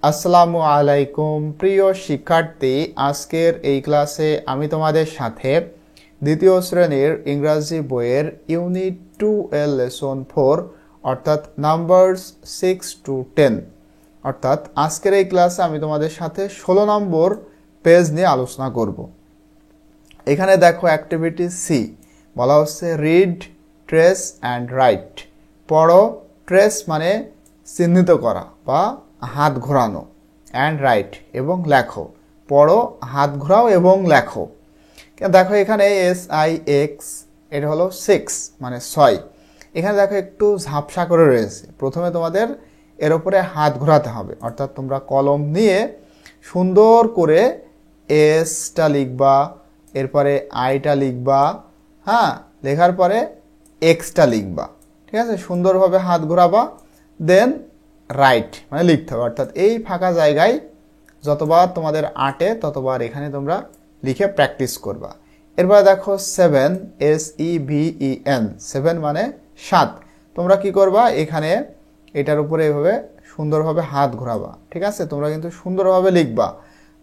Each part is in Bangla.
আসসালামু আলাইকুম প্রিয় শিক্ষার্থী, আজকের এই ক্লাসে আমি তোমাদের সাথে দ্বিতীয় শ্রেণীর ইংরেজি বইয়ের ইউনিট 2 এর লেসন 4 অর্থাৎ নাম্বারস 6 to 10 অর্থাৎ আজকের এই ক্লাসে আমি তোমাদের সাথে 16 নম্বর পেজ নিয়ে আলোচনা করব। এখানে দেখো অ্যাক্টিভিটি সি বলা হচ্ছে রিড, ট্রেস অ্যান্ড রাইট। পড়ো, ট্রেস মানে চিহ্নিত করা বা হাত ঘোরানো, অ্যান্ড রাইট এবং লেখো। পড়ো, হাত ঘোরাও এবং লেখো। দেখো এখানে SIX এটা হলো 6 মানে 6। এখানে দেখো একটু ঝাপসা করে রয়েছে। প্রথমে তোমাদের এর উপরে হাত ঘোরাতে হবে, অর্থাৎ তোমরা কলম নিয়ে সুন্দর করে এসটা লিখবা, এরপরে আইটা লিখবা, হ্যাঁ, লেখার পরে এক্সটা লিখবা, ঠিক আছে। সুন্দরভাবে হাত ঘোরাবা, দেন রাইট মানে লিখতে হবে, অর্থাৎ এই ফাঁকা জায়গায় যতবার তোমাদের আটে ততবার এখানে তোমরা লিখে প্র্যাকটিস করবা। এরপরে দেখো 7 SEVEN 7 মানে 7। তোমরা কি করবা, এখানে এটার উপরে এভাবে সুন্দরভাবে হাত ঘোরাবা, ঠিক আছে। তোমরা কিন্তু সুন্দরভাবে লিখবা।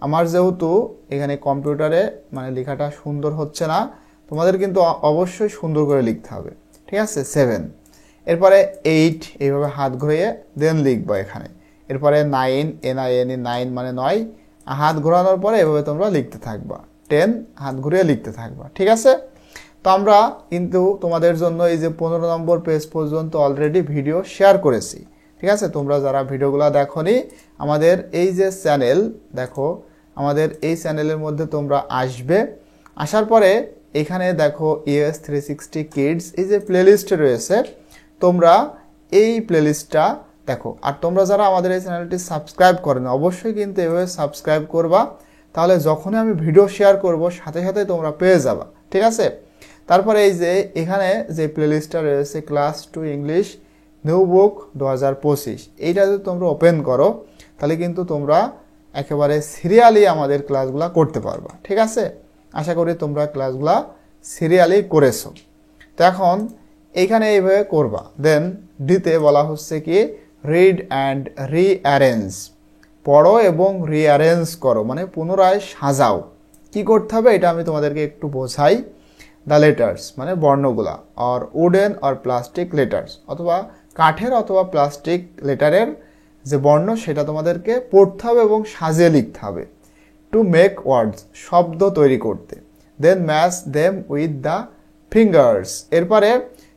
আমার যেহেতু এখানে কম্পিউটারে মানে লেখাটা সুন্দর হচ্ছে না, তোমাদের কিন্তু অবশ্যই সুন্দর করে লিখতে হবে, ঠিক আছে। 7, এরপরে 8 এইভাবে হাত ঘুরিয়ে দেন লিখবা এখানে। এরপরে 9 NINE 9 মানে 9, হাত ঘোরানোর পরে এভাবে তোমরা লিখতে থাকবা। 10 হাত ঘুরিয়ে লিখতে থাকবা, ঠিক আছে। তো আমরা কিন্তু তোমাদের জন্য এই যে 15 নম্বর পেজ পর্যন্ত অলরেডি ভিডিও শেয়ার করেছি, ঠিক আছে। তোমরা যারা ভিডিওগুলো দেখোনি, আমাদের এই যে চ্যানেল দেখো, আমাদের এই চ্যানেলের মধ্যে তোমরা আসবে। আসার পরে এখানে দেখো ES 360 কিডস এই যে প্লেলিস্টে রয়েছে, তোমরা এই প্লেলিস্টটা দেখো। আর তোমরা যারা আমাদের এই চ্যানেলটি সাবস্ক্রাইব করেন, অবশ্যই কিন্তু এভাবে সাবস্ক্রাইব করবা, তাহলে যখনই আমি ভিডিও শেয়ার করব সাথে সাথে তোমরা পেয়ে যাবা, ঠিক আছে। তারপরে এই যে এখানে যে প্লেলিস্টটা রয়েছে ক্লাস 2 ইংলিশ নিউ বুক 2025, এইটা যদি তোমরা ওপেন করো তাহলে কিন্তু তোমরা একেবারে সিরিয়ালি আমাদের ক্লাসগুলো করতে পারবা, ঠিক আছে। আশা করি তোমরা ক্লাসগুলো সিরিয়ালি করেছো। তো এখন এইখানে এইভাবে করবা। দেন ডিতে বলা হচ্ছে কি রিড অ্যান্ড রিঅ্যারেঞ্জ। পড়ো এবং রিঅ্যারেঞ্জ করো মানে পুনরায় সাজাও। কি করতে হবে এটা আমি তোমাদেরকে একটু বোঝাই। দ্য লেটার্স মানে বর্ণগুলা, or wooden or plastic letters, অথবা কাঠের অথবা প্লাস্টিক লেটারের যে বর্ণ সেটা তোমাদেরকে পড়তে হবে এবং সাজিয়ে লিখতে হবে। টু মেক ওয়ার্ডস শব্দ তৈরি করতে। Then match them with the fingers, এরপরে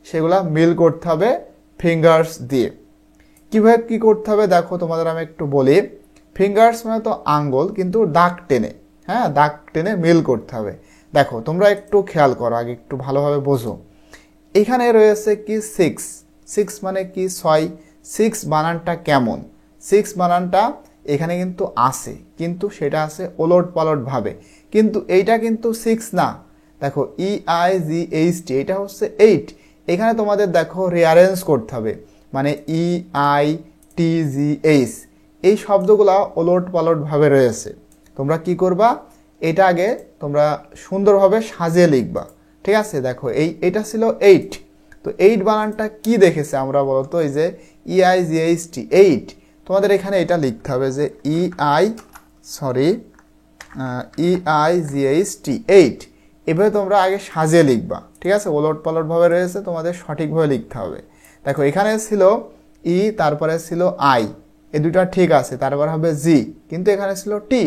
সেগুলা মিল করতে হবে ফিঙ্গার্স দিয়ে। কীভাবে কী করতে হবে দেখো তোমাদের আমি একটু বলি। ফিঙ্গার্স মানে তো আঙ্গুল, কিন্তু দাগ টেনে, হ্যাঁ, দাগ টেনে মিল করতে হবে। দেখো তোমরা একটু খেয়াল করো, আগে একটু ভালোভাবে বোঝো। এখানে রয়েছে কি 6 মানে কি 6। 6 বানানটা কেমন? 6 বানানটা এখানে কিন্তু আছে, কিন্তু সেটা আছে ওলট পালট ভাবে, কিন্তু এইটা কিন্তু 6 না। দেখো EIGHT এটা হচ্ছে 8। এখানে তোমাদের দেখো রিঅ্যারেঞ্জ করতে হবে, মানে EITGH এই শব্দগুলা ওলট পালট ভাবে রয়েছে। তোমরা কি করবা, এটা আগে তোমরা সুন্দরভাবে সাজিয়ে লিখবা, ঠিক আছে। দেখো এটা ছিল 8, তো 8 বানানটা কি দেখেছে আমরা বলতো, এই যে EIGHT 8। তোমাদের এখানে এটা লিখতে হবে যে EIGHT 8। এভাবে তোমরা আগে সাজিয়ে লিখবা, ঠিক আছে। ওলট পালট ভাবে রয়েছে, তোমাদের সঠিকভাবে লিখতে হবে। দেখো এখানে ছিল ই, তারপরে ছিল আই, এই দুইটা ঠিক আছে, তারপর হবে জি, কিন্তু এখানে ছিল টি।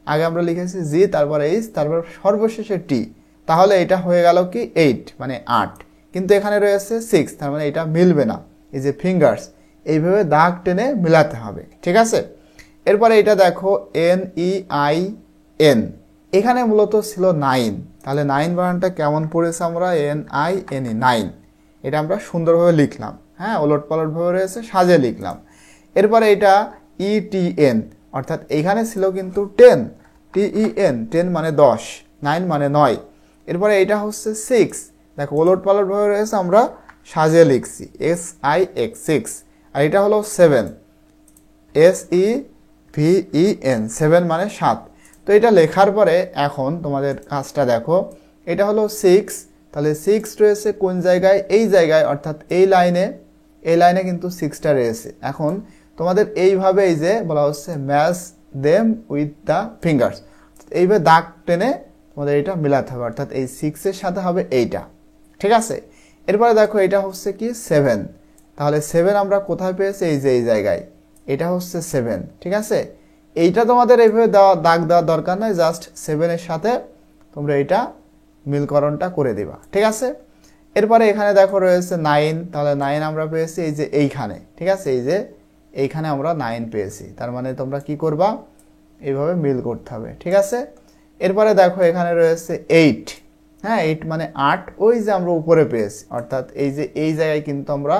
আগে আমরা লিখেছি জি, তারপরে এইচ, তারপর সর্বশেষে টি। তাহলে এটা হয়ে গেল কি 8 মানে 8, কিন্তু এখানে রয়েছে 6, তার মানে এটা মিলবে না। এই যে ফিঙ্গার্স এইভাবে দাগ টেনে মিলাতে হবে, ঠিক আছে। এরপরে এটা দেখো NEIN, এখানে মূলত ছিল 9, তাহলে 9 বানানটা কেমন পড়েছে আমরা NINE 9। এটা আমরা সুন্দরভাবে লিখলাম, হ্যাঁ, ওলট পালট ভাবে রয়েছে, সাজিয়ে লিখলাম। এরপরে এটা ETN, অর্থাৎ এখানে ছিল কিন্তু 10, TEN 10 মানে 10, 9 মানে 9। এরপরে এটা হচ্ছে 6, দেখো ওলট পালট ভাবে রয়েছে, আমরা সাজিয়ে লিখছি SIX 6। আর এটা হলো 7, SEVEN 7 মানে 7। তো এটা লেখার পরে এখন তোমাদের কাজটা দেখো, এটা হলো 6, তাহলে 6 রয়েছে কোন জায়গায়, এই জায়গায়, অর্থাৎ এই লাইনে কিন্তু 6টা রয়েছে। এখন তোমাদের এইভাবে এই যে বলা হচ্ছে match them with the fingers, এইভাবে দাগ টেনে তোমাদের এটা মিলাতে হবে, অর্থাৎ এই 6 এর সাথে হবে এইটা। ঠিক আছে, এরপরে দেখো এটা হচ্ছে কি 7, তাহলে 7 আমরা কোথায় পেয়েছি, এই যে এই জায়গায়, এটা হচ্ছে 7। ঠিক আছে, এইটা তোমাদের এইভাবে দাগ দেওয়ার দরকার নাই, জাস্ট 7 এর সাথে তোমরা এটা মিলকরণটা করে দিবা। ঠিক আছে, এরপরে এখানে দেখো রয়েছে 9, তাহলে 9 আমরা পেয়েছি এই যে এইখানে। ঠিক আছে, এই যে এইখানে আমরা 9 পেয়েছি, তার মানে তোমরা কি করবা, এইভাবে মিল করতে হবে। ঠিক আছে, এরপরে দেখো এখানে রয়েছে 8, হ্যাঁ 8 মানে 8, ওই যে আমরা উপরে পেয়েছি, অর্থাৎ এই যে এই জায়গায় কিন্তু আমরা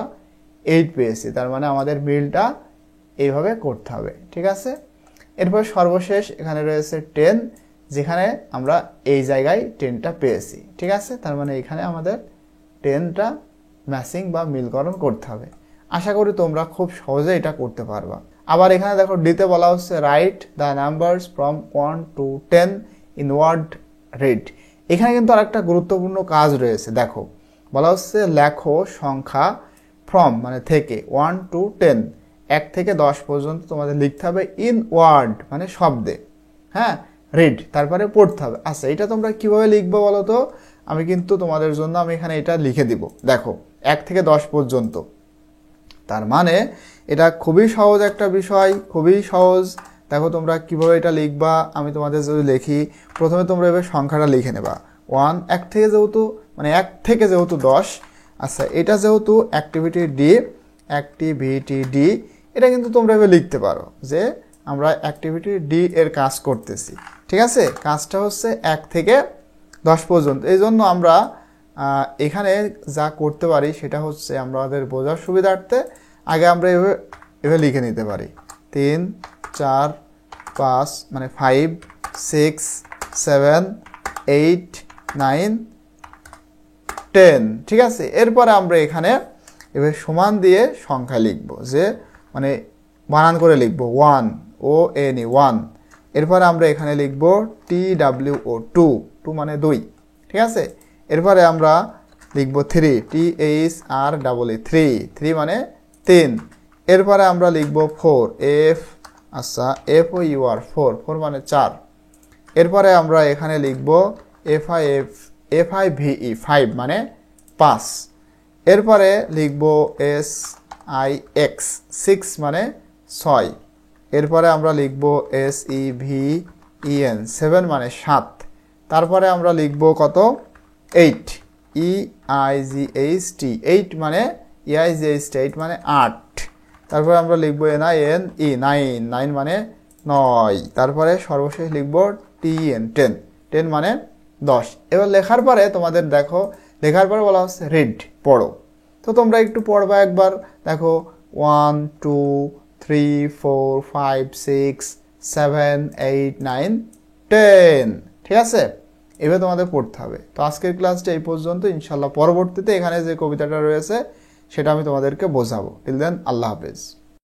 8 পেয়েছি, তার মানে আমাদের মিলটা এইভাবে করতে হবে। ঠিক আছে, এরপর সর্বশেষ এখানে রয়েছে 10, যেখানে আমরা এই জায়গায় 10টা পেয়েছি। ঠিক আছে, তার মানে এখানে আমাদের 10টা ম্যাচিং বা মিলকরণ করতে হবে। আশা করি তোমরা খুব সহজে এটা করতে পারবা। আবার এখানে দেখো ডিতে বলা হচ্ছে write the numbers from 1 to 10 in word read. এখানে কিন্তু আরেকটা গুরুত্বপূর্ণ কাজ রয়েছে, দেখো বলা হচ্ছে লেখো সংখ্যা ফ্রম মানে থেকে 1 to 10, 1 থেকে 10 পর্যন্ত তোমাদের লিখতে হবে ইন ওয়ার্ড মানে শব্দে, হ্যাঁ রিড তারপরে পড়তে হবে। আচ্ছা, এটা তোমরা কিভাবে লিখবে বলো তো, আমি কিন্তু তোমাদের জন্য আমি এখানে এটা লিখে দিব। দেখো 1 থেকে 10 পর্যন্ত, তার মানে এটা খুবই সহজ একটা বিষয়, খুবই সহজ। দেখো তোমরা কিভাবে এটা লিখবা, আমি তোমাদের যদি লিখি, প্রথমে তোমরা এভাবে সংখ্যাটা লিখে নেবা 1, 1 থেকে যেহেতু মানে 1 থেকে যেহেতু 10, আচ্ছা এটা যেহেতু অ্যাক্টিভিটি ডি, এটা কিন্তু তোমরা এভাবে লিখতে পারো যে আমরা অ্যাক্টিভিটি ডি এর কাজ করতেছি। ঠিক আছে, কাজটা হচ্ছে 1 থেকে 10 পর্যন্ত। এই জন্য আমরা এখানে যা করতে পারি সেটা হচ্ছে আমাদের বোঝার সুবিধার্থে আগে আমরা এভাবে লিখে নিতে পারি 3, 4, 5 মানে 5, 6, 7, 8, 9, 10। ঠিক আছে, এরপরে আমরা এখানে এভাবে সমান দিয়ে সংখ্যা লিখবো, যে মানে বানান করে লিখবো 1, ONE 1। এরপরে আমরা এখানে লিখবো TWO 2 মানে 2। ঠিক আছে, এরপরে আমরা লিখবো 3, THREE 3 মানে 3। এরপরে আমরা লিখবো 4, আচ্ছা FOUR 4 মানে 4। এরপরে আমরা এখানে লিখবো FIVE 5 মানে 5। এরপরে লিখবো SIX 6 মানে 6। এরপরে আমরা লিখবো SEVEN 7 মানে 7। তারপরে আমরা লিখবো কত 8, EIGHT 8 মানে 8 মানে 8। তারপরে আমরা লিখবো NINE 9 মানে 9। তারপরে সর্বশেষ লিখবো TEN 10 মানে 10। এবার লেখার পরে তোমাদের দেখো, লেখার পরে বলা হচ্ছে রিড পড়ো। তো তোমরা একটু পড়বা একবার, দেখো 1, 2, 3, 4, 5, 6, 7, 8, 9, 10। ঠিক আছে, এভাবে তোমাদের পড়তে হবে। তো আজকের ক্লাসটা এই পর্যন্ত, ইনশাল্লাহ পরবর্তীতে এখানে যে কবিতাটা রয়েছে সেটা আমি তোমাদেরকে বোঝাবো। টিল দেন আল্লাহ হাফেজ।